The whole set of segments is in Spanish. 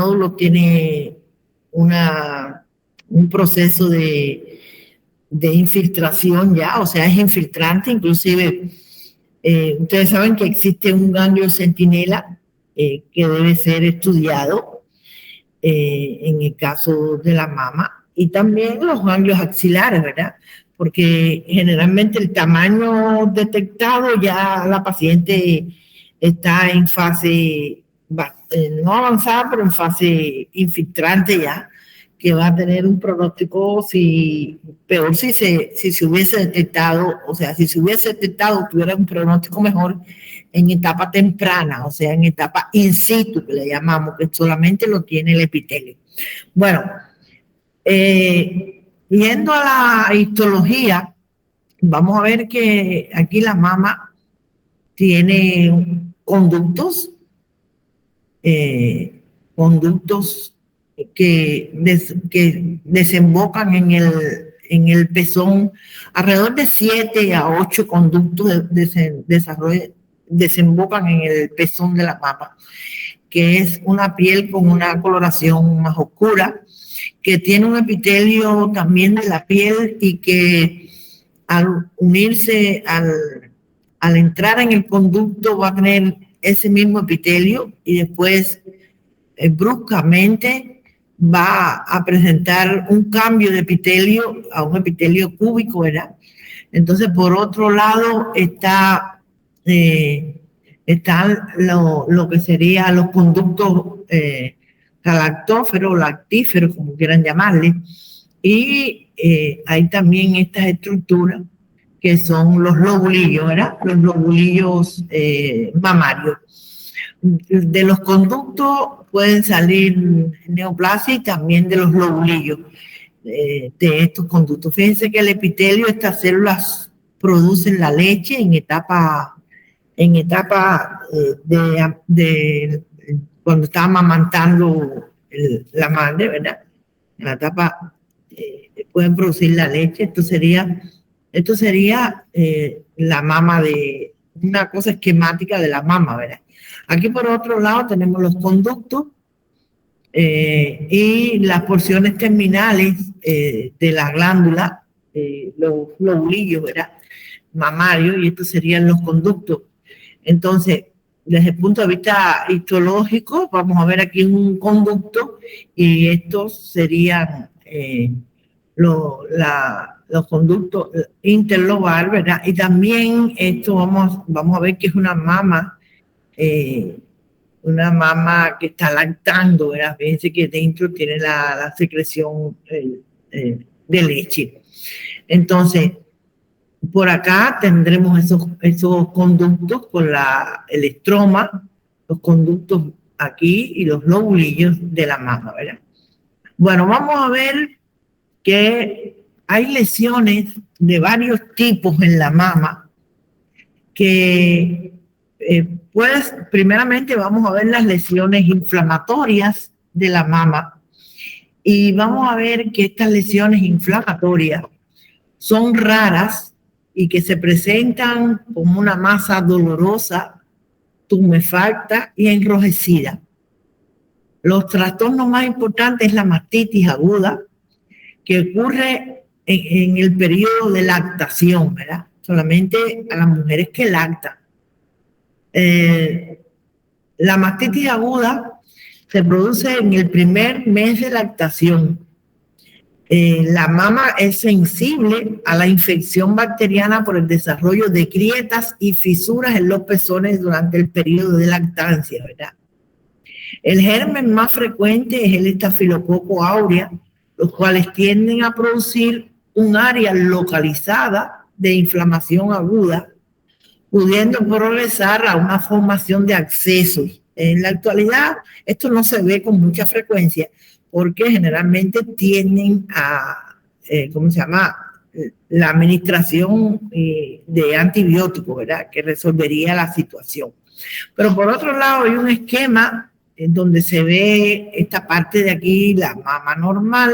nódulo tiene un proceso de infiltración ya, o sea, es infiltrante, inclusive ustedes saben que existe un ganglio centinela que debe ser estudiado en el caso de la mama, y también los ganglios axilares, ¿verdad? Porque generalmente el tamaño detectado ya la paciente está en fase no avanzada, pero en fase infiltrante ya, que va a tener un pronóstico peor si se hubiese detectado, o sea, si se hubiese detectado, tuviera un pronóstico mejor en etapa temprana, o sea, en etapa in situ, que le llamamos, que solamente lo tiene el epitelio. Bueno, yendo a la histología, vamos a ver que aquí la mama tiene conductos que desembocan en el pezón, alrededor de 7 a 8 conductos desembocan en el pezón de la mama, que es una piel con una coloración más oscura, que tiene un epitelio también de la piel y que al unirse, al entrar en el conducto va a tener ese mismo epitelio y después bruscamente va a presentar un cambio de epitelio a un epitelio cúbico, ¿verdad? Entonces, por otro lado, están lo que serían los conductos galactóferos, lactíferos, como quieran llamarle, y hay también estas estructuras que son los lobulillos, ¿verdad? Los lobulillos mamarios. De los conductos pueden salir neoplasia y también de los lobulillos de estos conductos. Fíjense que el epitelio, estas células producen la leche en etapa de cuando está amamantando la madre, ¿verdad? En la etapa pueden producir la leche. Esto sería la mama, de una cosa esquemática de la mama, ¿verdad? Aquí por otro lado tenemos los conductos y las porciones terminales de la glándula, los lobulillos, ¿verdad? Mamarios, y estos serían los conductos. Entonces, desde el punto de vista histológico, vamos a ver aquí un conducto y estos serían los conductos interlobar, ¿verdad? Y también esto vamos a ver que es una mama que está lactando, ¿verdad? Fíjense que dentro tiene la secreción de leche. Entonces, por acá tendremos esos conductos con el estroma, los conductos aquí y los lobulillos de la mama, ¿verdad? Bueno, vamos a ver que hay lesiones de varios tipos en la mama que primeramente vamos a ver las lesiones inflamatorias de la mama y vamos a ver que estas lesiones inflamatorias son raras y que se presentan como una masa dolorosa, tumefacta y enrojecida. Los trastornos más importantes es la mastitis aguda, que ocurre en el periodo de lactación, ¿verdad? Solamente a las mujeres que lactan. La mastitis aguda se produce en el primer mes de lactación. La mama es sensible a la infección bacteriana por el desarrollo de grietas y fisuras en los pezones durante el periodo de lactancia, ¿verdad? El germen más frecuente es el estafilococo aurea, los cuales tienden a producir un área localizada de inflamación aguda, pudiendo progresar a una formación de abscesos. En la actualidad, esto no se ve con mucha frecuencia porque generalmente tienden a, la administración de antibióticos, ¿verdad? Que resolvería la situación. Pero por otro lado, hay un esquema en donde se ve esta parte de aquí, la mama normal,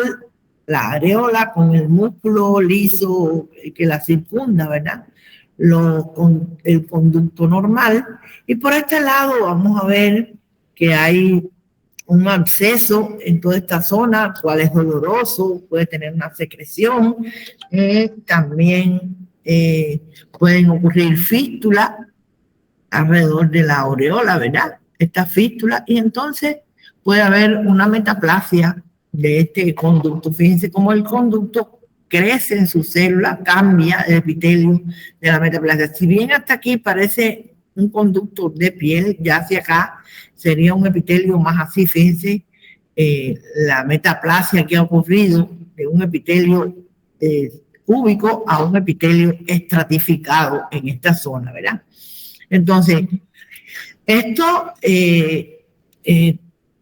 la areola con el músculo liso que la circunda, ¿verdad? El conducto normal. Y por este lado vamos a ver que hay un absceso en toda esta zona, cual es doloroso, puede tener una secreción. También pueden ocurrir fístulas alrededor de la aureola, ¿verdad? Esta fístula, y entonces puede haber una metaplasia de este conducto. Fíjense cómo el conducto crece en su célula, cambia el epitelio de la metaplasia. Si bien hasta aquí parece un conducto de piel, ya hacia acá sería un epitelio más así. Fíjense la metaplasia que ha ocurrido de un epitelio cúbico a un epitelio estratificado en esta zona, ¿verdad? Entonces, esto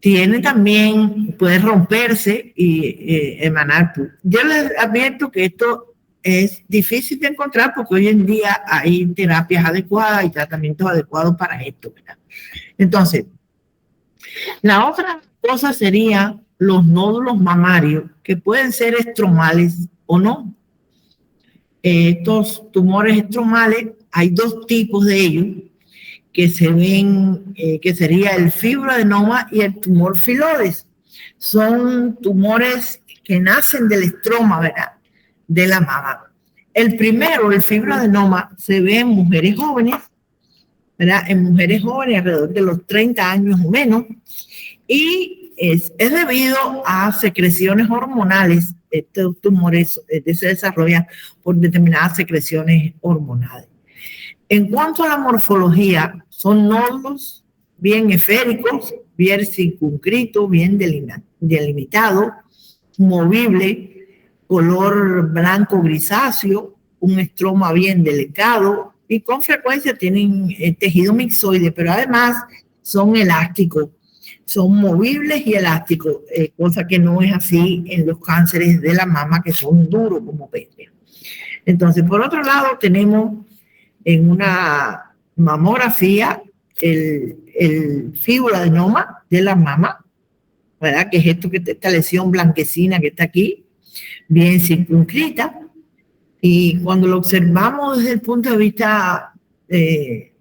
tiene también, puede romperse y emanar pus. Yo les advierto que esto es difícil de encontrar porque hoy en día hay terapias adecuadas y tratamientos adecuados para esto, ¿verdad? Entonces, la otra cosa sería los nódulos mamarios, que pueden ser estromales o no. Estos tumores estromales, hay dos tipos de ellos que se ven, que sería el fibroadenoma y el tumor filodes. Son tumores que nacen del estroma, ¿verdad?, de la mama. El primero, el fibroadenoma, se ve en mujeres jóvenes, ¿verdad?, en mujeres jóvenes alrededor de los 30 años o menos, y es debido a secreciones hormonales. Estos tumores se desarrollan por determinadas secreciones hormonales. En cuanto a la morfología, son nódulos bien esféricos, bien circunscritos, bien delimitados, movibles, color blanco grisáceo, un estroma bien delicado y con frecuencia tienen tejido mixoide, pero además son elásticos, son movibles y elásticos, cosa que no es así en los cánceres de la mama, que son duros como peste. Entonces, por otro lado, tenemos en una mamografía el fibroadenoma de la mama, ¿verdad?, que es esta lesión blanquecina que está aquí, bien circunscrita, y cuando lo observamos desde el punto de vista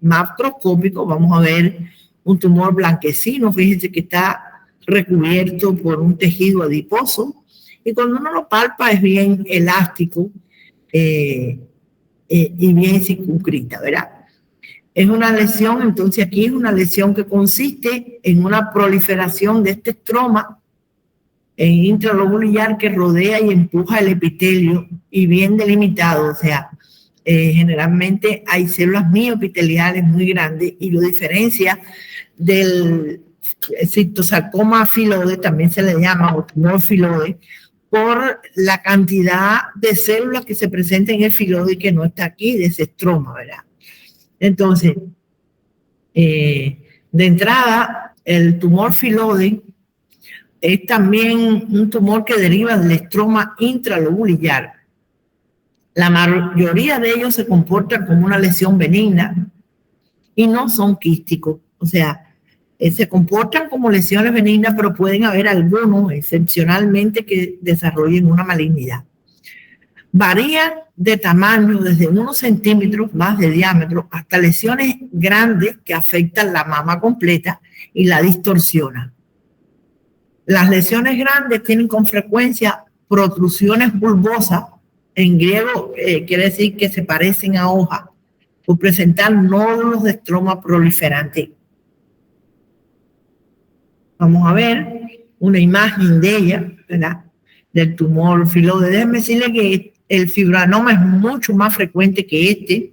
macroscópico, vamos a ver un tumor blanquecino. Fíjense que está recubierto por un tejido adiposo, y cuando uno lo palpa es bien elástico y bien circunscrita, ¿verdad? Es una lesión, entonces aquí es una lesión que consiste en una proliferación de este estroma intralobular que rodea y empuja el epitelio y bien delimitado, o sea, generalmente hay células mioepiteliales muy grandes y lo diferencia del citosarcoma filode, también se le llama, o tumor filode, por la cantidad de células que se presentan en el filode y que no está aquí, de ese estroma, ¿verdad? Entonces, de entrada, el tumor filode es también un tumor que deriva del estroma intralobular. La mayoría de ellos se comportan como una lesión benigna y no son quísticos. O sea, se comportan como lesiones benignas, pero pueden haber algunos excepcionalmente que desarrollen una malignidad. Varían de tamaño desde unos centímetros más de diámetro hasta lesiones grandes que afectan la mama completa y la distorsionan. Las lesiones grandes tienen con frecuencia protrusiones bulbosas, en griego quiere decir que se parecen a hojas, por presentar nódulos de estroma proliferante. Vamos a ver una imagen de ella, ¿verdad?, del tumor filode. Déjenme decirle que el fibroadenoma es mucho más frecuente que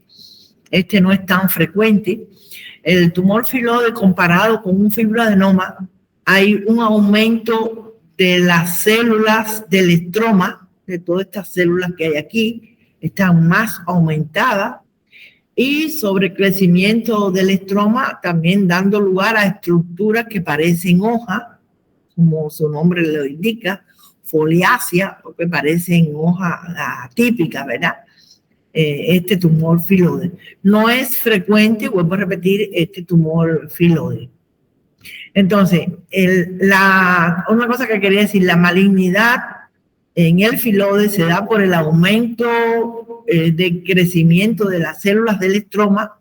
este no es tan frecuente. El tumor filode comparado con un fibroadenoma, hay un aumento de las células del estroma, de todas estas células que hay aquí, están más aumentadas, y sobrecrecimiento del estroma también dando lugar a estructuras que parecen hojas, como su nombre lo indica, foliácea, porque parecen hojas atípicas, ¿verdad? Este tumor filode. No es frecuente, vuelvo a repetir, este tumor filode. Entonces, una cosa que quería decir, la malignidad en el filode se da por el aumento de crecimiento de las células del estroma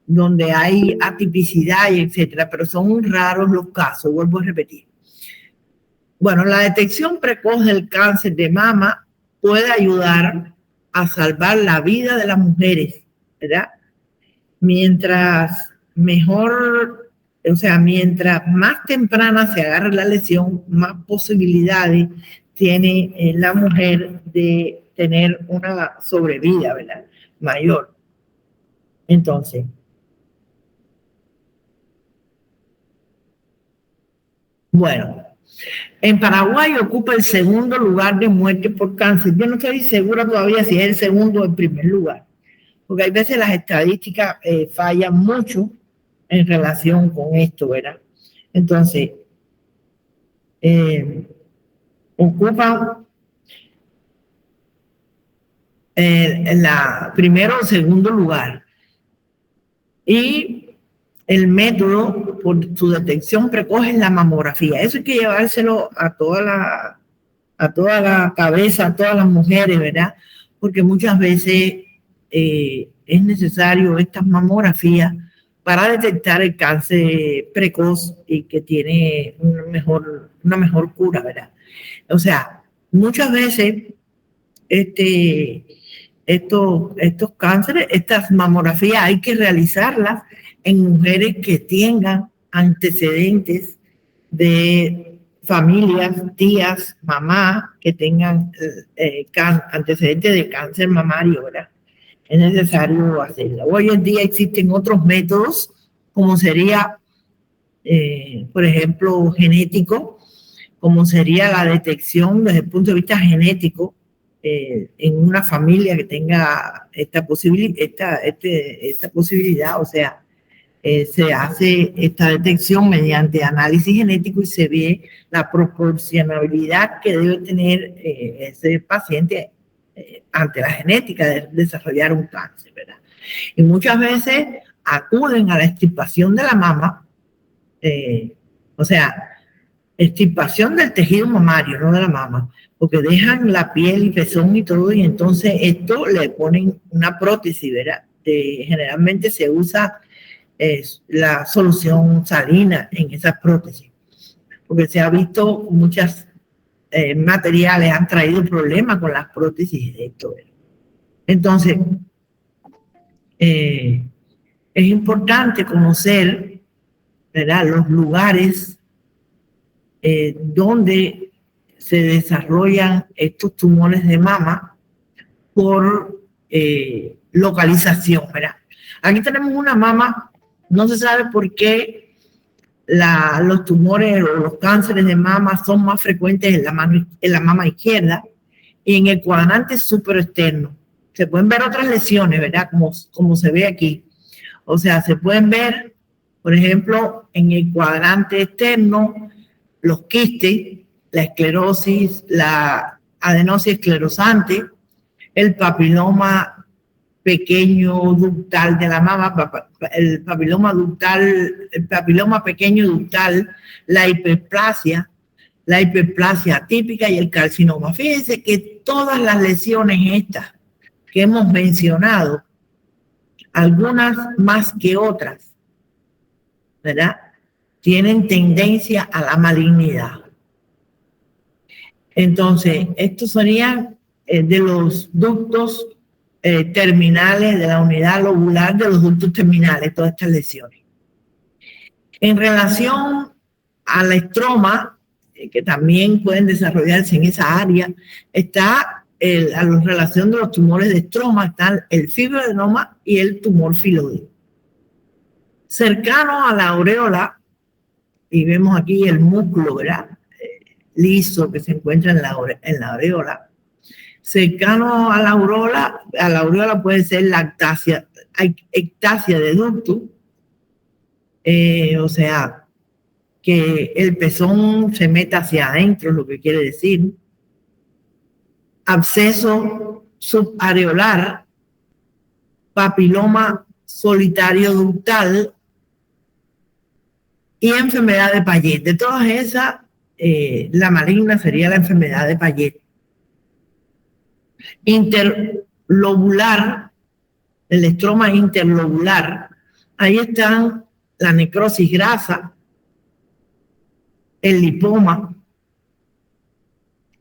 donde hay atipicidad y etcétera, pero son muy raros los casos, vuelvo a repetir. Bueno, la detección precoz del cáncer de mama puede ayudar a salvar la vida de las mujeres, ¿verdad? Mientras mejor, o sea, mientras más temprana se agarre la lesión, más posibilidades tiene la mujer de tener una sobrevida, ¿verdad? Mayor. Entonces, bueno, en Paraguay ocupa el segundo lugar de muerte por cáncer. Yo no estoy segura todavía si es el segundo o el primer lugar, porque hay veces las estadísticas fallan mucho en relación con esto, ¿verdad? Entonces, ocupa primero o segundo lugar. Y el método por su detección precoz es la mamografía. Eso hay que llevárselo a toda la cabeza, a todas las mujeres, ¿verdad? Porque muchas veces es necesario estas mamografías para detectar el cáncer precoz y que tiene una mejor cura, ¿verdad? O sea, muchas veces estos cánceres, estas mamografías hay que realizarlas en mujeres que tengan antecedentes de familias, tías, mamás, que tengan antecedentes de cáncer mamario, ¿verdad? Es necesario hacerlo. Hoy en día existen otros métodos, como sería, por ejemplo, genético, como sería la detección desde el punto de vista genético en una familia que tenga esta posibilidad, o sea, se hace esta detección mediante análisis genético y se ve la proporcionalidad que debe tener ese paciente ante la genética de desarrollar un cáncer, ¿verdad? Y muchas veces acuden a la extirpación de la mama, o sea, extirpación del tejido mamario, no de la mama, porque dejan la piel y pezón y todo, y entonces esto le ponen una prótesis, ¿verdad? Generalmente se usa la solución salina en esas prótesis, porque se ha visto muchas materiales han traído problemas con las prótesis de esto. Entonces, es importante conocer, ¿verdad?, los lugares donde se desarrollan estos tumores de mama por localización, ¿verdad? Aquí tenemos una mama, no se sabe por qué los tumores o los cánceres de mama son más frecuentes en la mama izquierda y en el cuadrante superexterno. Se pueden ver otras lesiones, ¿verdad? Como se ve aquí. O sea, se pueden ver, por ejemplo, en el cuadrante externo, los quistes, la esclerosis, la adenosis esclerosante, el papiloma pequeño ductal de la mama, el papiloma pequeño ductal, la hiperplasia típica y el carcinoma. Fíjense que todas las lesiones estas que hemos mencionado, algunas más que otras, ¿verdad?, tienen tendencia a la malignidad. Entonces, estos serían de los ductos terminales de la unidad lobular de los ductos terminales, todas estas lesiones. En relación a la estroma, que también pueden desarrollarse en esa área, está a la relación de los tumores de estroma, están el fibroadenoma y el tumor filoide. Cercano a la aureola, y vemos aquí el músculo, ¿verdad?, liso que se encuentra en la aureola. Cercano a la aureola puede ser la ectasia de ductus, o sea, que el pezón se meta hacia adentro, lo que quiere decir. Absceso subareolar, papiloma solitario ductal y enfermedad de Payet. De todas esas, la maligna sería la enfermedad de Payet. Interlobular, el estroma interlobular, Ahí están la necrosis grasa, el lipoma,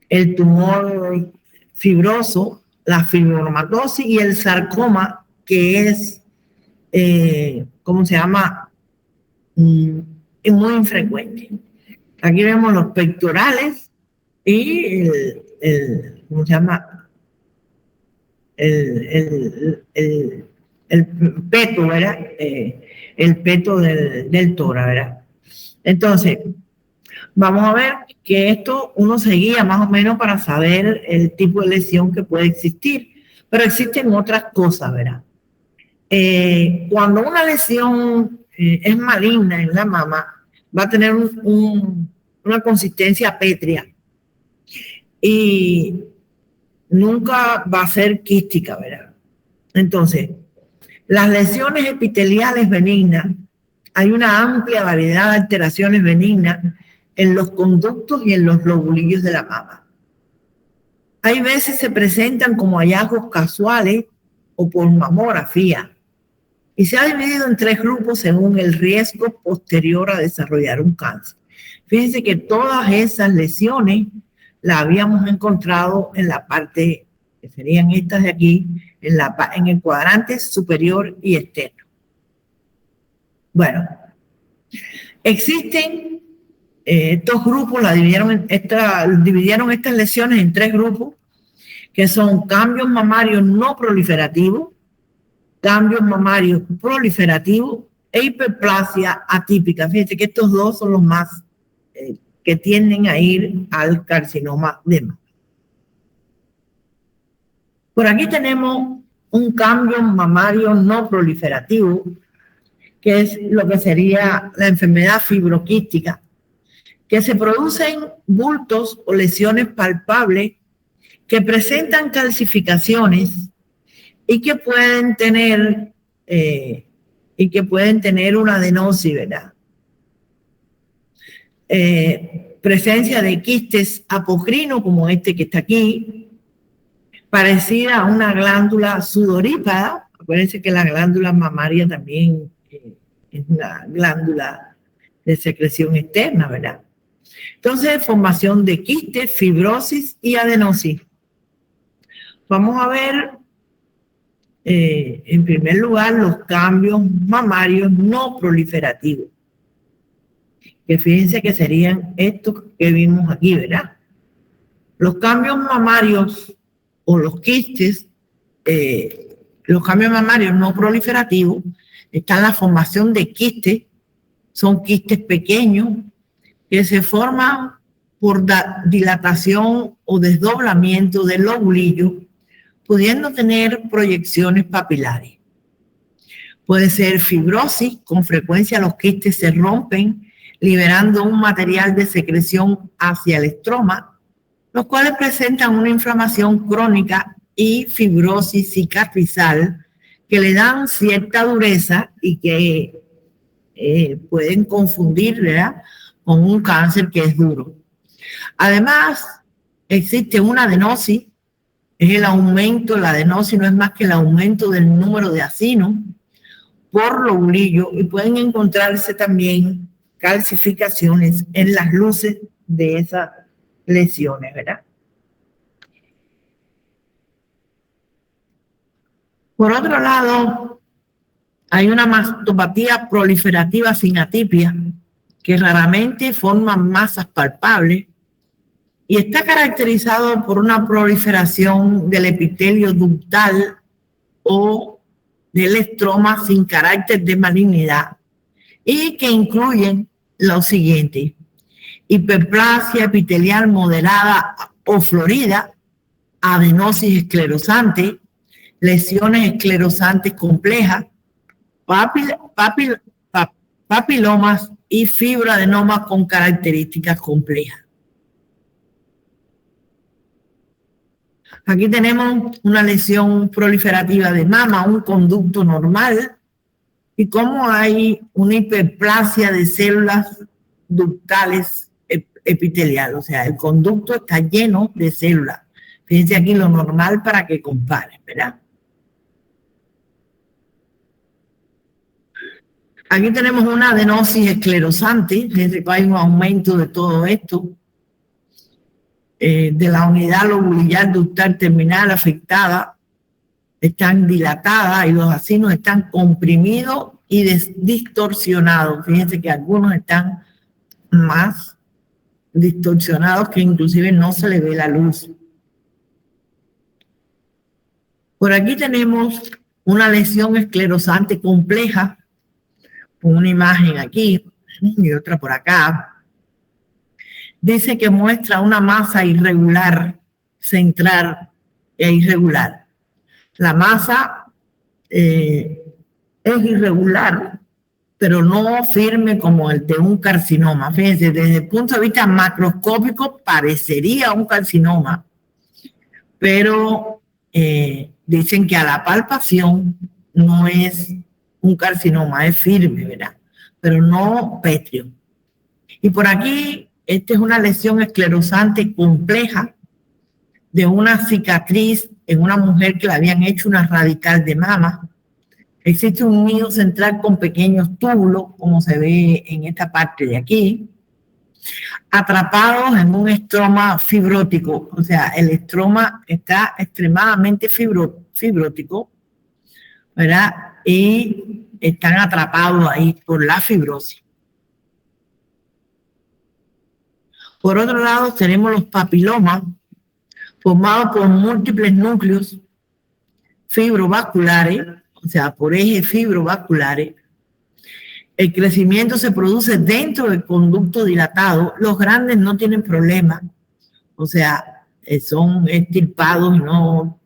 el tumor fibroso, la fibromatosis y el sarcoma, que es, ¿cómo se llama? Es muy infrecuente. Aquí vemos los pectorales y ¿cómo se llama? El peto, ¿verdad? El peto del tórax, ¿verdad? Entonces, vamos a ver que esto uno se guía más o menos para saber el tipo de lesión que puede existir, pero existen otras cosas, ¿verdad? Cuando una lesión es maligna en la mama, va a tener una consistencia pétrea y nunca va a ser quística, ¿verdad? Entonces, las lesiones epiteliales benignas, hay una amplia variedad de alteraciones benignas en los conductos y en los lobulillos de la mama. Hay veces se presentan como hallazgos casuales o por mamografía y se ha dividido en 3 grupos según el riesgo posterior a desarrollar un cáncer. Fíjense que todas esas lesiones las habíamos encontrado en la parte, que serían estas de aquí, en el cuadrante superior y externo. Bueno, existen estos grupos, dividieron estas lesiones en 3 grupos, que son cambios mamarios no proliferativos, cambios mamarios proliferativos e hiperplasia atípica. Fíjense que estos 2 son los más que tienden a ir al carcinoma de mama. Por aquí tenemos un cambio mamario no proliferativo, que es lo que sería la enfermedad fibroquística, que se producen bultos o lesiones palpables que presentan calcificaciones y que pueden tener una adenosis, ¿verdad? Presencia de quistes apocrinos como este que está aquí, parecida a una glándula sudorípara. Acuérdense que la glándula mamaria también es una glándula de secreción externa, ¿verdad? Entonces, formación de quistes, fibrosis y adenosis. Vamos a ver, en primer lugar, los cambios mamarios no proliferativos, que fíjense que serían estos que vimos aquí, ¿verdad? Los cambios mamarios o los quistes, los cambios mamarios no proliferativos, está la formación de quistes, son quistes pequeños que se forman por dilatación o desdoblamiento del lobulillo, pudiendo tener proyecciones papilares. Puede ser fibrosis, con frecuencia los quistes se rompen, liberando un material de secreción hacia el estroma, los cuales presentan una inflamación crónica y fibrosis cicatrizal que le dan cierta dureza y que pueden confundir, ¿verdad?, con un cáncer que es duro. Además, existe una adenosis, es el aumento, la adenosis no es más que el aumento del número de acinos por lobulillo, y pueden encontrarse también calcificaciones en las luces de esas lesiones, ¿verdad? Por otro lado, hay una mastopatía proliferativa sin atipia, que raramente forman masas palpables y está caracterizado por una proliferación del epitelio ductal o del estroma sin carácter de malignidad y que incluyen lo siguiente: hiperplasia epitelial moderada o florida, adenosis esclerosante, lesiones esclerosantes complejas, papilomas y fibroadenomas con características complejas. Aquí tenemos una lesión proliferativa de mama, un conducto normal, y cómo hay una hiperplasia de células ductales epiteliales. O sea, el conducto está lleno de células. Fíjense aquí lo normal para que comparen, ¿verdad? Aquí tenemos una adenosis esclerosante, desde que hay un aumento de todo esto, de la unidad lobulillar ductal terminal afectada, están dilatadas y los acinos están comprimidos y distorsionados. Fíjense que algunos están más distorsionados que inclusive no se le ve la luz. Por aquí tenemos una lesión esclerosante compleja, con una imagen aquí y otra por acá. Dice que muestra una masa irregular, central e irregular. La masa es irregular, pero no firme como el de un carcinoma. Fíjense, desde el punto de vista macroscópico parecería un carcinoma, pero dicen que a la palpación no es un carcinoma, es firme, ¿verdad? Pero no pétreo. Y por aquí, esta es una lesión esclerosante compleja de una cicatriz en una mujer que le habían hecho una radical de mama. Existe un nido central con pequeños túbulos, como se ve en esta parte de aquí, atrapados en un estroma fibrótico. O sea, el estroma está extremadamente fibrótico, ¿verdad? Y están atrapados ahí por la fibrosis. Por otro lado, tenemos los papilomas, formados por múltiples núcleos fibrovasculares, o sea, por ejes fibrovasculares. El crecimiento se produce dentro del conducto dilatado. Los grandes no tienen problema, o sea, son extirpados, no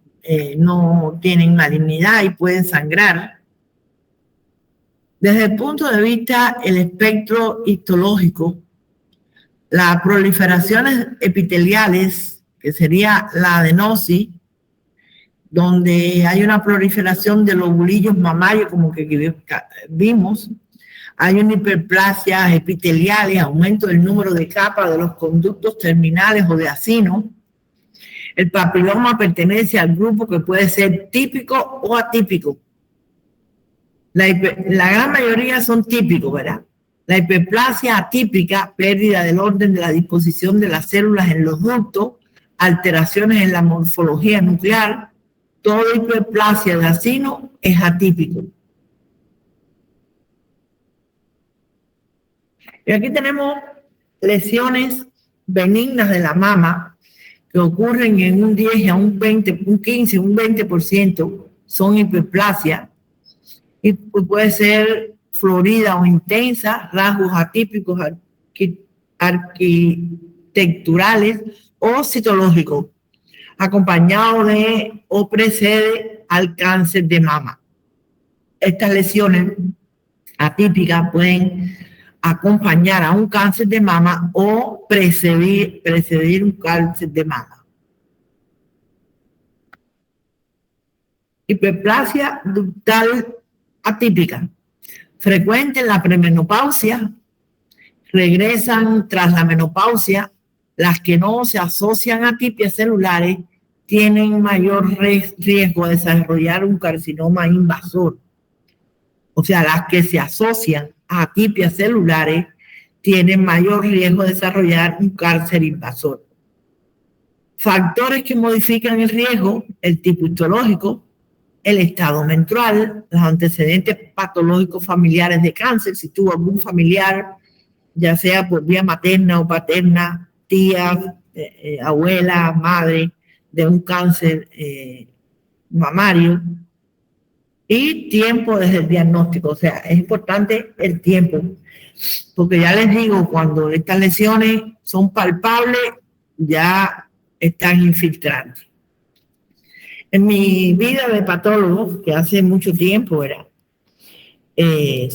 tienen malignidad y pueden sangrar. Desde el punto de vista del espectro histológico, las proliferaciones epiteliales, que sería la adenosis, donde hay una proliferación de lobulillos mamarios, como que vimos, hay una hiperplasia epiteliales, aumento del número de capas de los conductos terminales o de acino. El papiloma pertenece al grupo que puede ser típico o atípico. La gran mayoría son típicos, ¿verdad? La hiperplasia atípica, pérdida del orden de la disposición de las células en los ductos, alteraciones en la morfología nuclear. Toda hiperplasia de acino es atípico. Y aquí tenemos lesiones benignas de la mama que ocurren en un 10 a un 20, un 15, un 20%, son hiperplasia. Y puede ser florida o intensa, rasgos atípicos arquitecturales o citológicos, acompañado de o precede al cáncer de mama. Estas lesiones atípicas pueden acompañar a un cáncer de mama o preceder un cáncer de mama. Hiperplasia ductal atípica, frecuente en la premenopausia, regresan tras la menopausia. Las que no se asocian a atipias celulares tienen mayor riesgo de desarrollar un carcinoma invasor. O sea, las que se asocian a atipias celulares tienen mayor riesgo de desarrollar un cáncer invasor. Factores que modifican el riesgo: el tipo histológico, el estado menstrual, los antecedentes patológicos familiares de cáncer, si tuvo algún familiar, ya sea por vía materna o paterna, tía, abuela, madre, de un cáncer mamario, y tiempo desde el diagnóstico. O sea, es importante el tiempo, porque ya les digo, cuando estas lesiones son palpables, ya están infiltrantes. En mi vida de patólogo, que hace mucho tiempo era,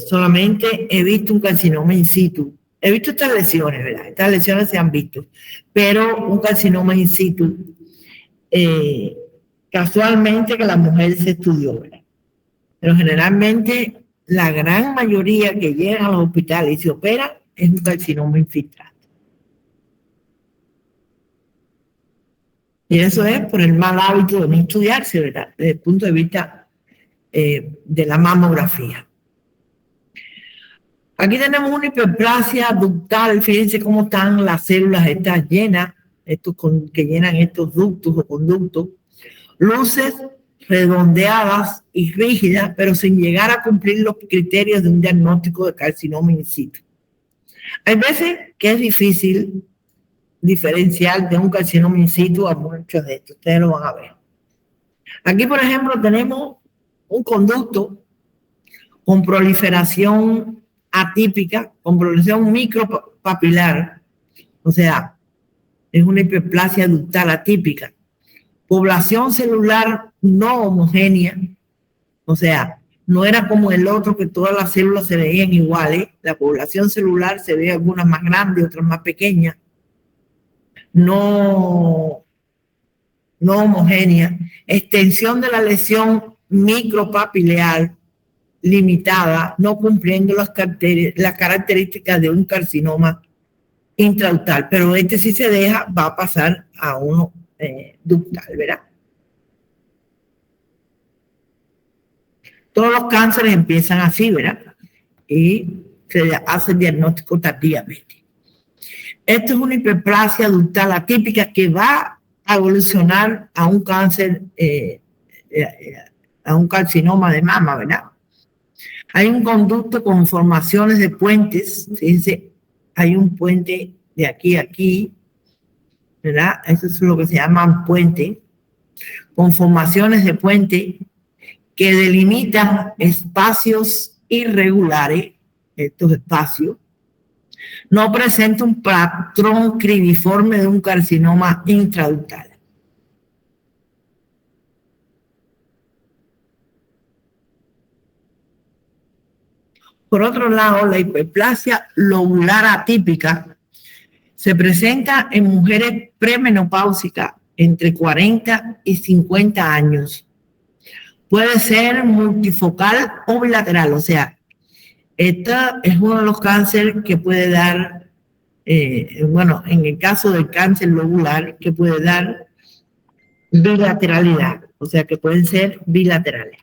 solamente he visto un carcinoma in situ. He visto estas lesiones, ¿verdad? Estas lesiones se han visto, pero un carcinoma in situ, casualmente que la mujer se estudió, ¿verdad? Pero generalmente la gran mayoría que llegan a los hospitales y se operan es un carcinoma infiltrante. Y eso es por el mal hábito de no estudiarse, ¿verdad? Desde el punto de vista de la mamografía. Aquí tenemos una hiperplasia ductal. Fíjense cómo están las células estas llenas, que llenan estos ductos o conductos. Luces redondeadas y rígidas, pero sin llegar a cumplir los criterios de un diagnóstico de carcinoma in situ. Hay veces que es difícil diferenciar de un carcinoma in situ a muchos de estos. Ustedes lo van a ver. Aquí, por ejemplo, tenemos un conducto con proliferación atípica, con proliferación micropapilar, o sea, es una hiperplasia ductal atípica. Población celular no homogénea, o sea, no era como el otro que todas las células se veían iguales. La población celular se ve algunas más grandes, otras más pequeñas. No homogénea. Extensión de la lesión micropapilar limitada, no cumpliendo las características de un carcinoma intraductal. Pero este, si se deja, va a pasar a uno ductal, ¿verdad? Todos los cánceres empiezan así, ¿verdad? Y se hace el diagnóstico tardíamente. Esto es una hiperplasia ductal atípica que va a evolucionar a un cáncer, a un carcinoma de mama, ¿verdad? Hay un conducto con formaciones de puentes, fíjense, hay un puente de aquí a aquí, ¿verdad? Eso es lo que se llama puente, con formaciones de puente que delimitan espacios irregulares, estos espacios. No presenta un patrón cribiforme de un carcinoma intraductal. Por otro lado, la hiperplasia lobular atípica se presenta en mujeres premenopáusicas entre 40 y 50 años. Puede ser multifocal o bilateral, o sea, esta es uno de los cánceres que puede dar, bueno, en el caso del cáncer lobular, que puede dar bilateralidad, o sea, que pueden ser bilaterales.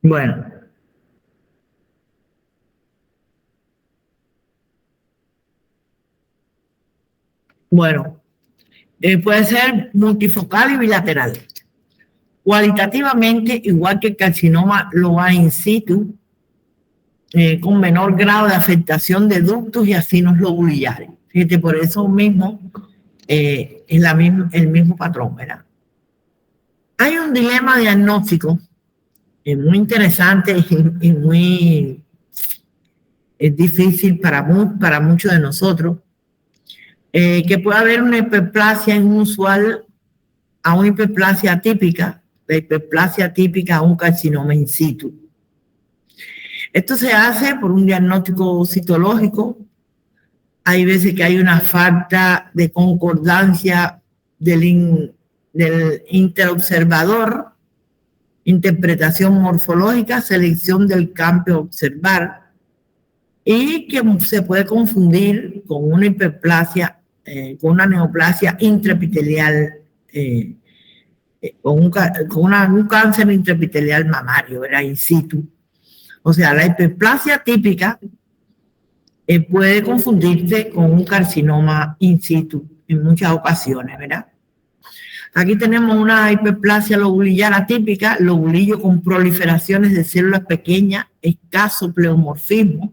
Bueno. Bueno, puede ser multifocal y bilateral. Cualitativamente, igual que el carcinoma, lo va in situ, con menor grado de afectación de ductos y acinos lobulillares. Fíjate, por eso mismo es el mismo patrón, ¿verdad? Hay un dilema diagnóstico muy interesante y muy difícil para muchos de nosotros, que puede haber una hiperplasia inusual a una hiperplasia atípica, la hiperplasia atípica a un carcinoma in situ. Esto se hace por un diagnóstico citológico. Hay veces que hay una falta de concordancia del interobservador, interpretación morfológica, selección del campo a observar, y que se puede confundir con una hiperplasia, con una neoplasia intraepitelial, con un cáncer intraepitelial mamario, ¿verdad? In situ. O sea, la hiperplasia típica puede confundirse con un carcinoma in situ en muchas ocasiones, ¿verdad? Aquí tenemos una hiperplasia lobulillar atípica, lobulillo con proliferaciones de células pequeñas, escaso pleomorfismo,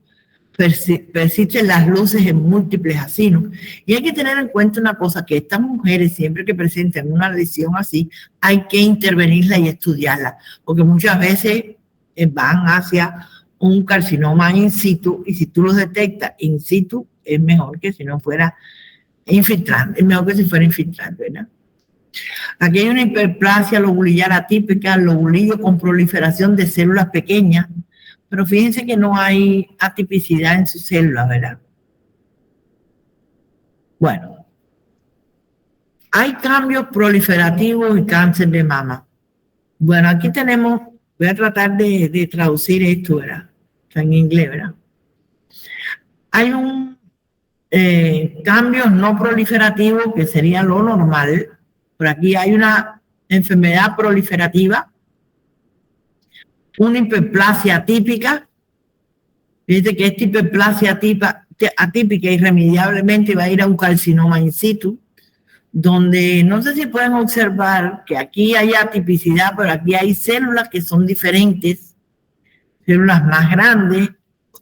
persisten las luces en múltiples acinos. Y hay que tener en cuenta una cosa, que estas mujeres siempre que presentan una lesión así, hay que intervenirla y estudiarla, porque muchas veces van hacia un carcinoma in situ, y si tú los detectas in situ, es mejor que si no fuera infiltrante, es mejor que si fuera infiltrante, ¿verdad? Aquí hay una hiperplasia lobulillar atípica, lobulillo con proliferación de células pequeñas, pero fíjense que no hay atipicidad en sus células, ¿verdad? Bueno, hay cambios proliferativos y cáncer de mama. Bueno, aquí tenemos, voy a tratar de traducir esto, ¿verdad? Está en inglés, ¿verdad? Hay un cambio no proliferativo, que sería lo normal, Por aquí hay una enfermedad proliferativa, una hiperplasia atípica. Fíjate que esta hiperplasia atípica irremediablemente va a ir a un carcinoma in situ, donde no sé si pueden observar que aquí hay atipicidad, pero aquí hay células que son diferentes, células más grandes,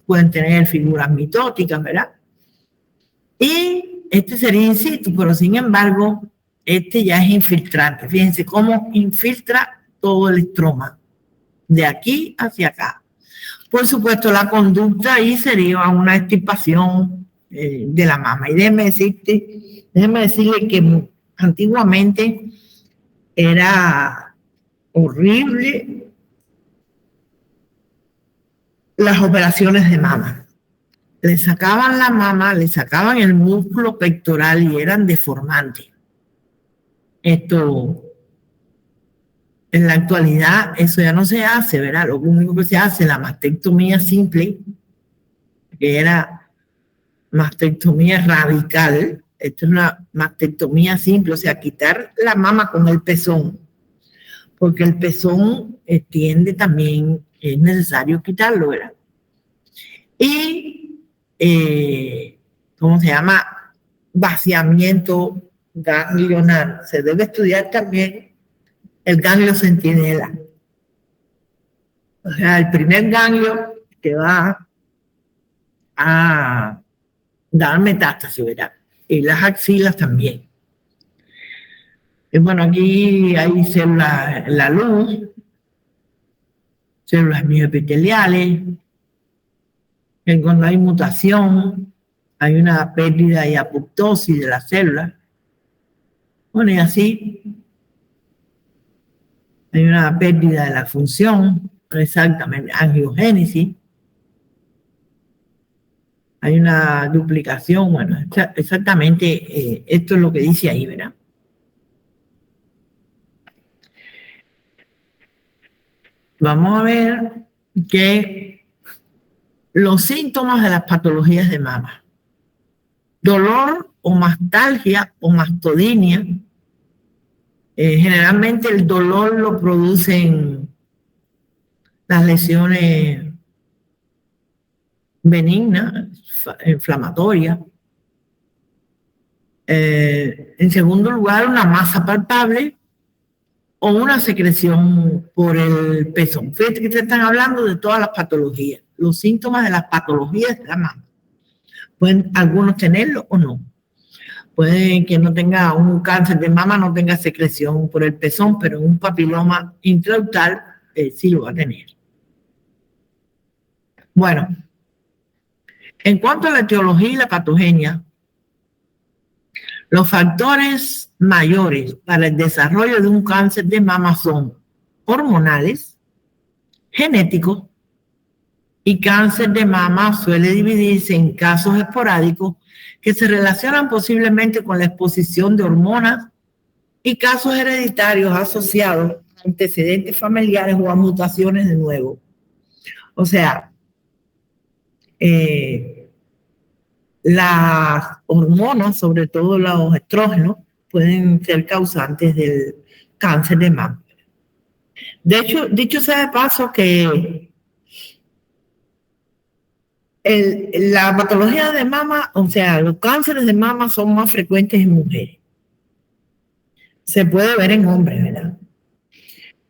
pueden tener figuras mitóticas, ¿verdad? Y este sería in situ, pero sin embargo, este ya es infiltrante. Fíjense cómo infiltra todo el estroma, de aquí hacia acá. Por supuesto, la conducta ahí sería una extirpación de la mama. Y déjeme decirle que antiguamente era horrible las operaciones de mama. Le sacaban la mama, le sacaban el músculo pectoral y eran deformantes. Esto, en la actualidad, eso ya no se hace, ¿verdad? Lo único que se hace es la mastectomía simple, que era mastectomía radical. Esto es una mastectomía simple, o sea, quitar la mama con el pezón, porque el pezón tiende también, es necesario quitarlo, ¿verdad? Y, ¿cómo se llama? Vaciamiento ganglionar. Se debe estudiar también el ganglio centinela. O sea, el primer ganglio que va a dar metástasis, ¿verdad? Y las axilas también. Y bueno, aquí hay células en la luz, células mioepiteliales. Cuando hay mutación, hay una pérdida y apoptosis de las células. Bueno, y así hay una pérdida de la función, exactamente, angiogénesis. Hay una duplicación, bueno, exactamente esto es lo que dice ahí, ¿verdad? Vamos a ver que los síntomas de las patologías de mama. Dolor o mastalgia o mastodinia. Generalmente el dolor lo producen las lesiones benignas, inflamatorias. En segundo lugar, una masa palpable o una secreción por el pezón. Fíjate que te están hablando de todas las patologías, los síntomas de las patologías de la mama. Pueden algunos tenerlo o no. Puede que no tenga un cáncer de mama, no tenga secreción por el pezón, pero un papiloma intrauteral sí lo va a tener. Bueno, en cuanto a la etiología y la patogenia, los factores mayores para el desarrollo de un cáncer de mama son hormonales, genéticos, y cáncer de mama suele dividirse en casos esporádicos que se relacionan posiblemente con la exposición de hormonas y casos hereditarios asociados a antecedentes familiares o a mutaciones de nuevo. O sea, las hormonas, sobre todo los estrógenos, pueden ser causantes del cáncer de mama. De hecho, dicho sea de paso que la patología de mama, o sea, los cánceres de mama son más frecuentes en mujeres. Se puede ver en hombres, ¿verdad?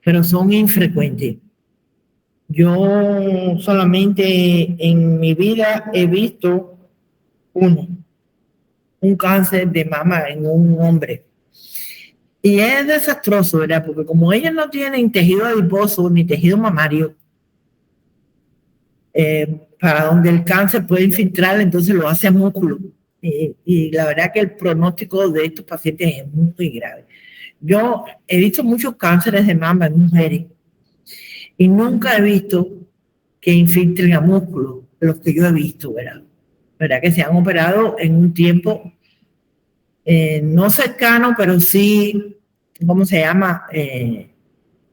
Pero son infrecuentes. Yo solamente en mi vida he visto un cáncer de mama en un hombre. Y es desastroso, ¿verdad? Porque como ellos no tienen tejido adiposo ni tejido mamario, para donde el cáncer puede infiltrar, entonces lo hace a músculo. Y la verdad que el pronóstico de estos pacientes es muy grave. Yo he visto muchos cánceres de mama en mujeres y nunca he visto que infiltren a músculo, los que yo he visto, ¿verdad? ¿Verdad? Que se han operado en un tiempo no cercano, pero sí, ¿cómo se llama?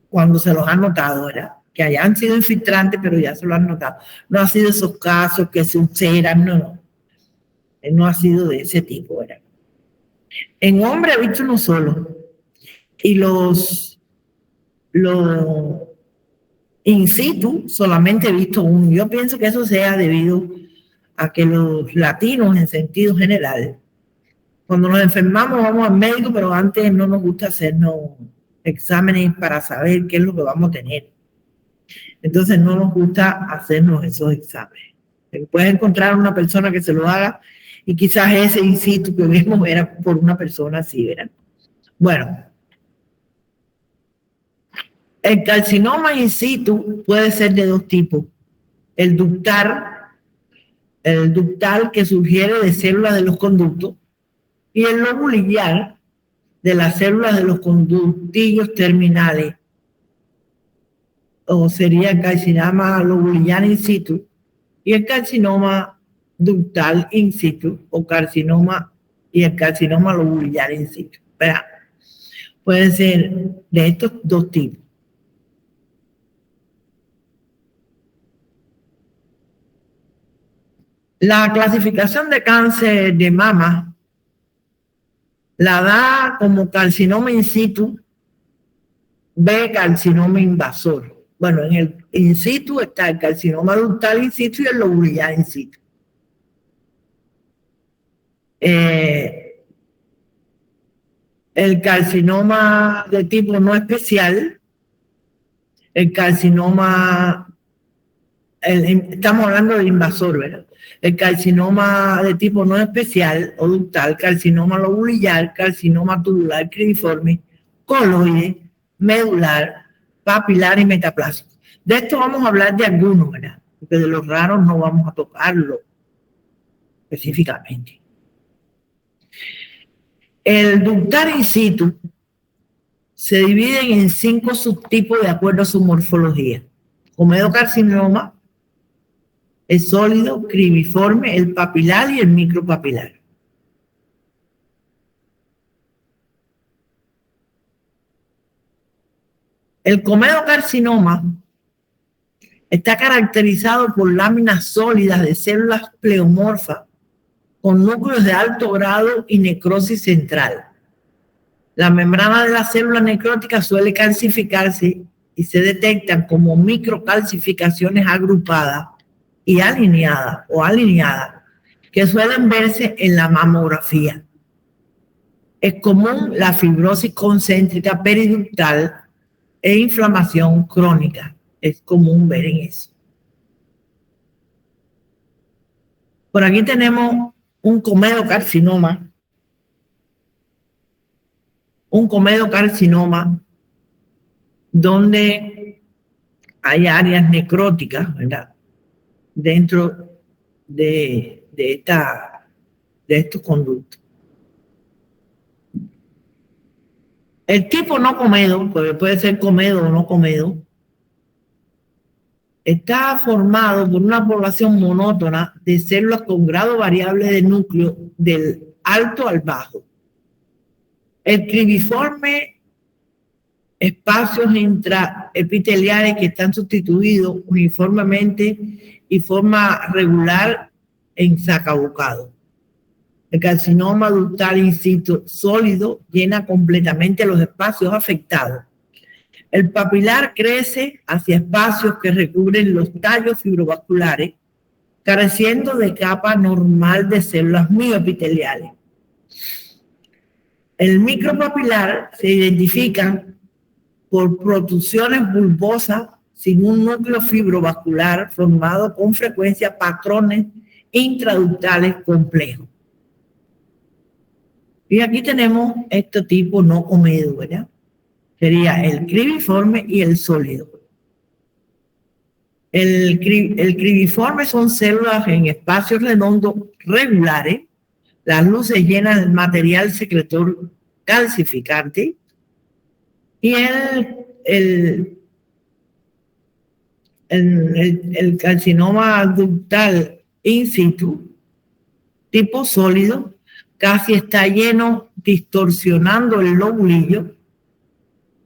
Cuando se los han notado, ¿verdad? Que hayan sido infiltrantes, pero ya se lo han notado. No ha sido esos casos que se ulceran, no. No ha sido de ese tipo, ¿verdad? En hombre he visto uno solo. Y los in situ solamente he visto uno. Yo pienso que eso sea debido a que los latinos, en sentido general, cuando nos enfermamos vamos al médico, pero antes no nos gusta hacernos exámenes para saber qué es lo que vamos a tener. Entonces no nos gusta hacernos esos exámenes. Puedes encontrar una persona que se lo haga y quizás ese in situ que vimos era por una persona así, ¿verdad? Bueno, el carcinoma in situ puede ser de dos tipos. El ductal que sugiere de células de los conductos y el lobulillar de las células de los conductillos terminales, o sería el carcinoma lobulillar in situ y el carcinoma ductal in situ o carcinoma y el carcinoma lobulillar in situ. ¿Verdad? Pueden ser de estos dos tipos. La clasificación de cáncer de mama la da como carcinoma in situ, B, carcinoma invasor. Bueno, en el in situ está el carcinoma ductal in situ y el lobulillar in situ. El carcinoma de tipo no especial, el carcinoma, estamos hablando del invasor, ¿verdad? El carcinoma de tipo no especial o ductal, carcinoma lobulillar, carcinoma tubular cribiforme, coloide, medular, papilar y metaplásico. De esto vamos a hablar de algunos, ¿verdad? Porque de los raros no vamos a tocarlo específicamente. El ductal in situ se dividen en 5 subtipos de acuerdo a su morfología. Comedocarcinoma, el sólido, cribiforme, el papilar y el micropapilar. El comedocarcinoma está caracterizado por láminas sólidas de células pleomorfas con núcleos de alto grado y necrosis central. La membrana de la célula necrótica suele calcificarse y se detectan como microcalcificaciones agrupadas y alineadas que suelen verse en la mamografía. Es común la fibrosis concéntrica periductal e inflamación crónica. Es común ver en eso. Por aquí tenemos un comedocarcinoma. Un comedocarcinoma donde hay áreas necróticas, ¿verdad? Dentro de estos conductos. El tipo no comedo, porque puede ser comedo o no comedo, está formado por una población monótona de células con grado variable de núcleo del alto al bajo. El cribiforme, espacios intraepiteliales que están sustituidos uniformemente y forma regular en sacabocado. El carcinoma ductal in situ sólido llena completamente los espacios afectados. El papilar crece hacia espacios que recubren los tallos fibrovasculares, careciendo de capa normal de células mioepiteliales. El micropapilar se identifica por protrusiones bulbosas sin un núcleo fibrovascular formado con frecuencia patrones intraductales complejos. Y aquí tenemos este tipo no comedo, ¿verdad? Sería el cribiforme y el sólido. El cribiforme son células en espacios redondos regulares. Las luces llenas de material secretor calcificante. Y el carcinoma ductal in situ, tipo sólido, casi está lleno, distorsionando el lobulillo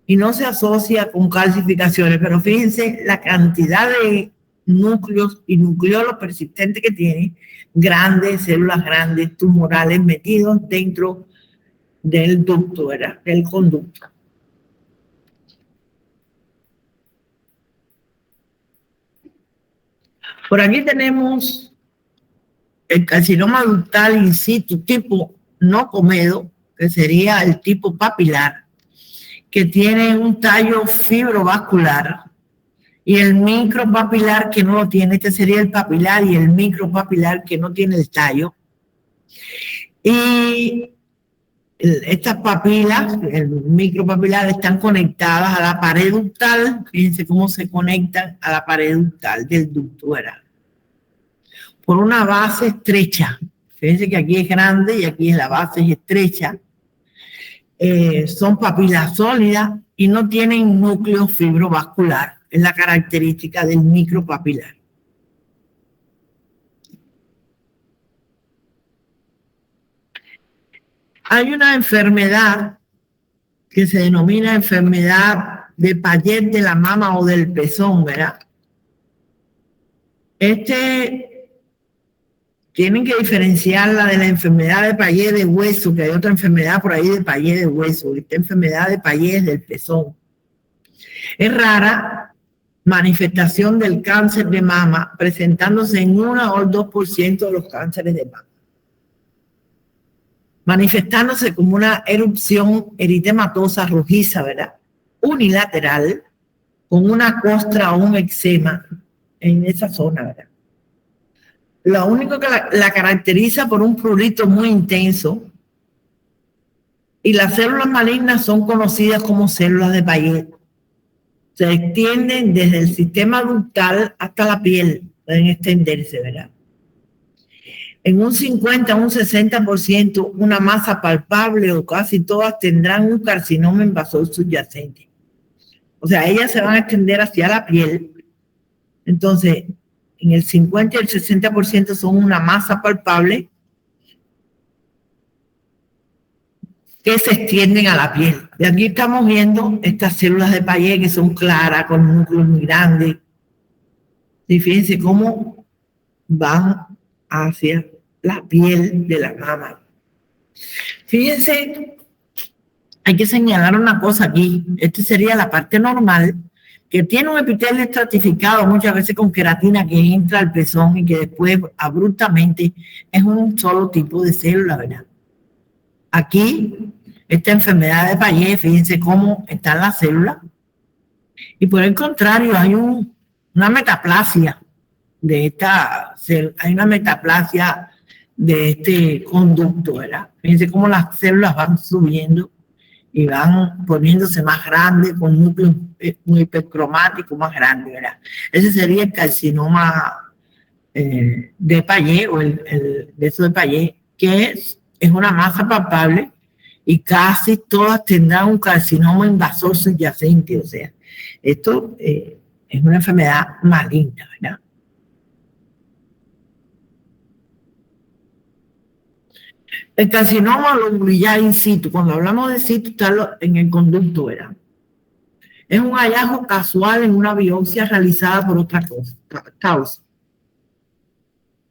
y no se asocia con calcificaciones. Pero fíjense la cantidad de núcleos y nucleolos persistentes que tiene, grandes, células grandes, tumorales metidos dentro del ducto, ¿verdad? Del conducto. Por aquí tenemos el carcinoma ductal in situ tipo no comedo, que sería el tipo papilar, que tiene un tallo fibrovascular, y el micropapilar que no lo tiene. Este sería el papilar y el micropapilar que no tiene el tallo. Y estas papilas, el micropapilar, están conectadas a la pared ductal. Fíjense cómo se conectan a la pared ductal del ducto, ¿verdad? Por una base estrecha. Fíjense que aquí es grande y aquí la base es estrecha. Son papilas sólidas y no tienen núcleo fibrovascular. Es la característica del micropapilar. Hay una enfermedad que se denomina enfermedad de Payet de la mama o del pezón, ¿verdad? Tienen que diferenciarla de la enfermedad de Payet de hueso, que hay otra enfermedad por ahí de Payet de hueso. Esta enfermedad de Payet es del pezón. Es rara manifestación del cáncer de mama, presentándose en 1 o el 2% de los cánceres de mama. Manifestándose como una erupción eritematosa rojiza, ¿verdad? Unilateral, con una costra o un eczema en esa zona, ¿verdad? Lo único que la caracteriza por un prurito muy intenso, y las células malignas son conocidas como células de Payet. Se extienden desde el sistema ductal hasta la piel, pueden extenderse, ¿verdad? En un 50 a un 60%, una masa palpable o casi todas tendrán un carcinoma invasor subyacente. O sea, ellas se van a extender hacia la piel. Entonces, en el 50 y el 60% son una masa palpable que se extienden a la piel. De aquí estamos viendo estas células de Payet que son claras, con núcleos muy grandes. Y fíjense cómo van hacia la piel de la mama. Fíjense, hay que señalar una cosa aquí. Esta sería la parte normal, que tiene un epitelio estratificado muchas veces con queratina que entra al pezón y que después abruptamente es un solo tipo de célula, ¿verdad? Aquí, esta enfermedad de Payet, fíjense cómo están las células. Y por el contrario, hay una metaplasia de hay una metaplasia de este conducto, ¿verdad? Fíjense cómo las células van subiendo y van poniéndose más grandes, con núcleos muy hipercromáticos más grandes, ¿verdad? Ese sería el carcinoma de Payet, o el de eso de Payet, que es una masa palpable y casi todas tendrán un carcinoma invasor subyacente. O sea, esto es una enfermedad maligna, ¿verdad? El carcinoma lobulillar in situ, cuando hablamos de situ, está en el conducto, ¿verdad? Es un hallazgo casual en una biopsia realizada por otra causa.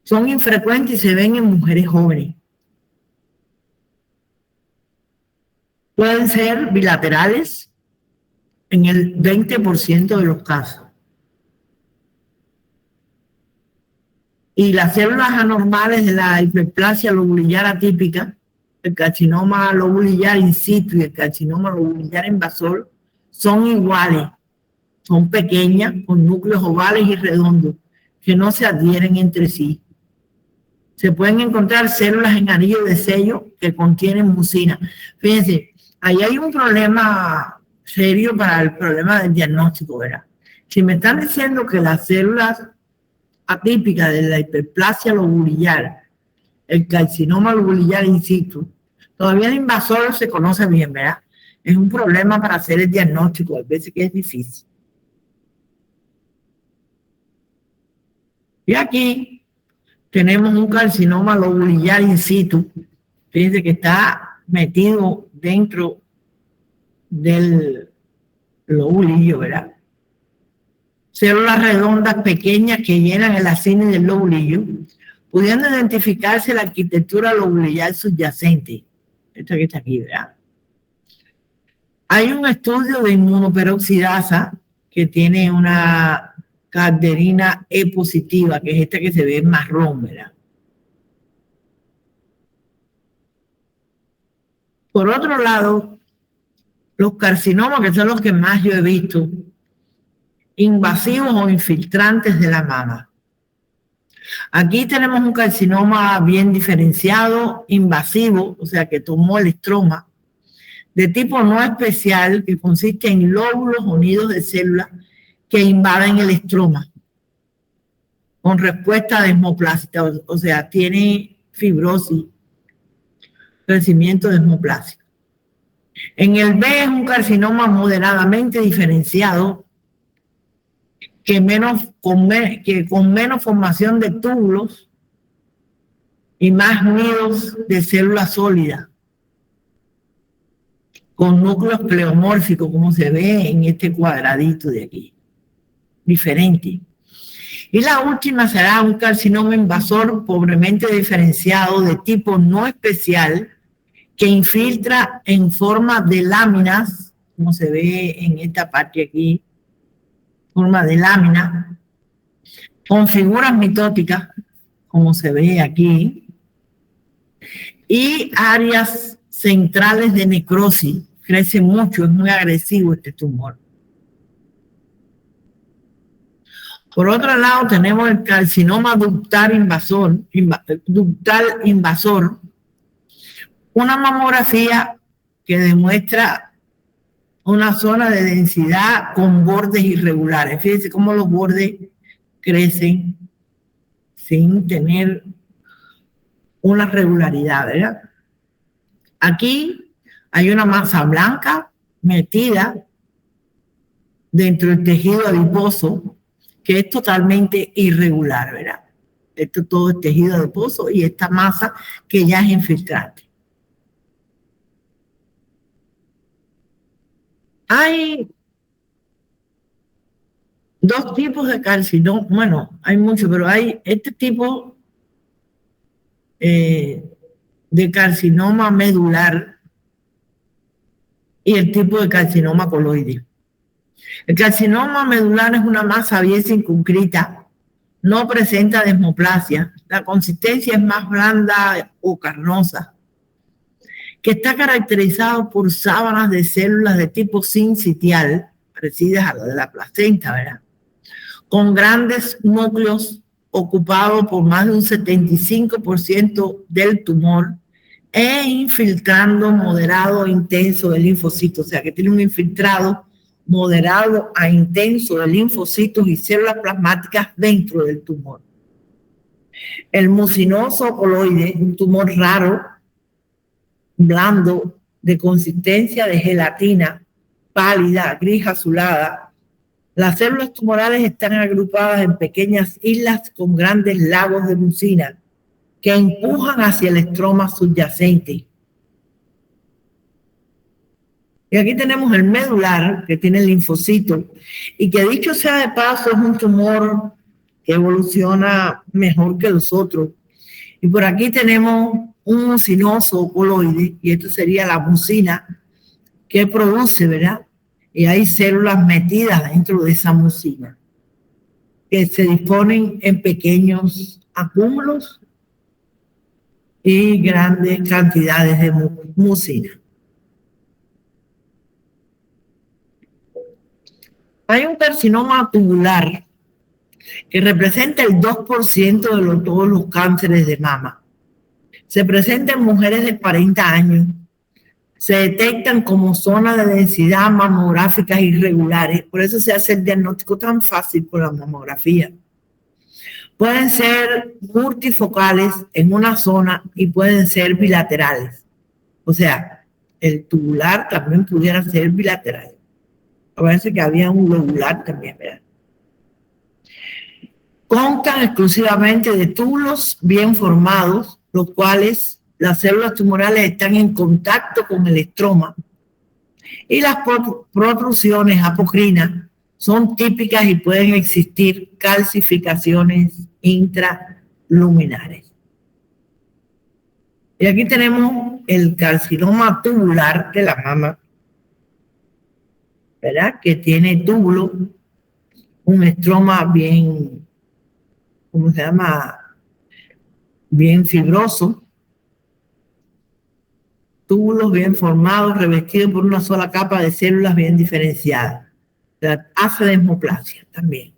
Son infrecuentes y se ven en mujeres jóvenes. Pueden ser bilaterales en el 20% de los casos. Y las células anormales de la hiperplasia lobulillar atípica, el carcinoma lobulillar in situ y el carcinoma lobulillar invasor, son iguales, son pequeñas, con núcleos ovales y redondos, que no se adhieren entre sí. Se pueden encontrar células en anillo de sello que contienen mucina. Fíjense, ahí hay un problema serio para el problema del diagnóstico, ¿verdad? Si me están diciendo que las células atípicas de la hiperplasia lobulillar, el carcinoma lobulillar in situ, todavía el invasor se conoce bien, ¿verdad? Es un problema para hacer el diagnóstico, a veces que es difícil. Y aquí tenemos un carcinoma lobulillar in situ, fíjense que está metido dentro del lobulillo, ¿verdad? Células redondas pequeñas que llenan el acine del lobulillo, pudiendo identificarse la arquitectura lobulillar subyacente. Esto que está aquí, ¿verdad? Hay un estudio de inmunoperoxidasa que tiene una cadderina E positiva, que es esta que se ve marrón, ¿verdad? Por otro lado, los carcinomas, que son los que más yo he visto, invasivos o infiltrantes de la mama. Aquí tenemos un carcinoma bien diferenciado, invasivo, o sea que tomó el estroma, de tipo no especial, que consiste en lóbulos unidos de células que invaden el estroma, con respuesta desmoplástica, o sea, tiene fibrosis, crecimiento desmoplásico. En el B es un carcinoma moderadamente diferenciado, con menos formación de túbulos y más nidos de células sólidas, con núcleos pleomórficos, como se ve en este cuadradito de aquí, diferente. Y la última será un carcinoma invasor pobremente diferenciado de tipo no especial, que infiltra en forma de láminas, como se ve en esta parte aquí, forma de lámina, con figuras mitóticas, como se ve aquí, y áreas centrales de necrosis. Crece mucho, es muy agresivo este tumor. Por otro lado, tenemos el carcinoma ductal invasor, una mamografía que demuestra una zona de densidad con bordes irregulares. Fíjense cómo los bordes crecen sin tener una regularidad, ¿verdad? Aquí hay una masa blanca metida dentro del tejido adiposo que es totalmente irregular, ¿verdad? Esto todo es tejido adiposo y esta masa que ya es infiltrante. Hay dos tipos de carcinoma, bueno, hay muchos, pero hay este tipo de carcinoma medular y el tipo de carcinoma coloide. El carcinoma medular es una masa bien circunscrita, no presenta desmoplasia, la consistencia es más blanda o carnosa, que está caracterizado por sábanas de células de tipo sincitial, parecidas a las de la placenta, ¿verdad? Con grandes núcleos ocupados por más de un 75% del tumor e infiltrando moderado e intenso de linfocitos, o sea que tiene un infiltrado moderado a intenso de linfocitos y células plasmáticas dentro del tumor. El mucinoso coloide, un tumor raro, blando, de consistencia de gelatina, pálida, gris azulada. Las células tumorales están agrupadas en pequeñas islas con grandes lagos de mucina que empujan hacia el estroma subyacente. Y aquí tenemos el medular, que tiene el linfocito, y que dicho sea de paso es un tumor que evoluciona mejor que los otros. Y por aquí tenemos un mucinoso coloide, y esto sería la mucina que produce, ¿verdad? Y hay células metidas dentro de esa mucina que se disponen en pequeños acúmulos y grandes cantidades de mucina. Hay un carcinoma tubular que representa el 2% de todos los cánceres de mama. Se presenta en mujeres de 40 años. Se detectan como zonas de densidad mamográficas irregulares. Por eso se hace el diagnóstico tan fácil por la mamografía. Pueden ser multifocales en una zona y pueden ser bilaterales. O sea, el tubular también pudiera ser bilateral. Parece que había un lobular también, ¿verdad? Constan exclusivamente de túbulos bien formados, los cuales las células tumorales están en contacto con el estroma y las protrusiones apocrinas son típicas y pueden existir calcificaciones intraluminares. Y aquí tenemos el carcinoma tubular de la mama, ¿verdad? Que tiene túbulo un estroma bien, ¿cómo se llama? Bien fibroso, túbulos bien formados, revestidos por una sola capa de células bien diferenciadas. La hace desmoplasia también.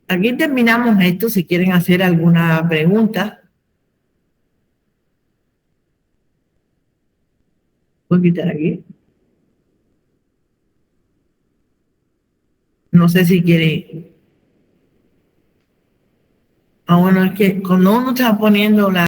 Aquí terminamos esto. Si quieren hacer alguna pregunta, voy a quitar aquí. No sé si quieren. Ah, bueno, es que cuando uno está poniendo la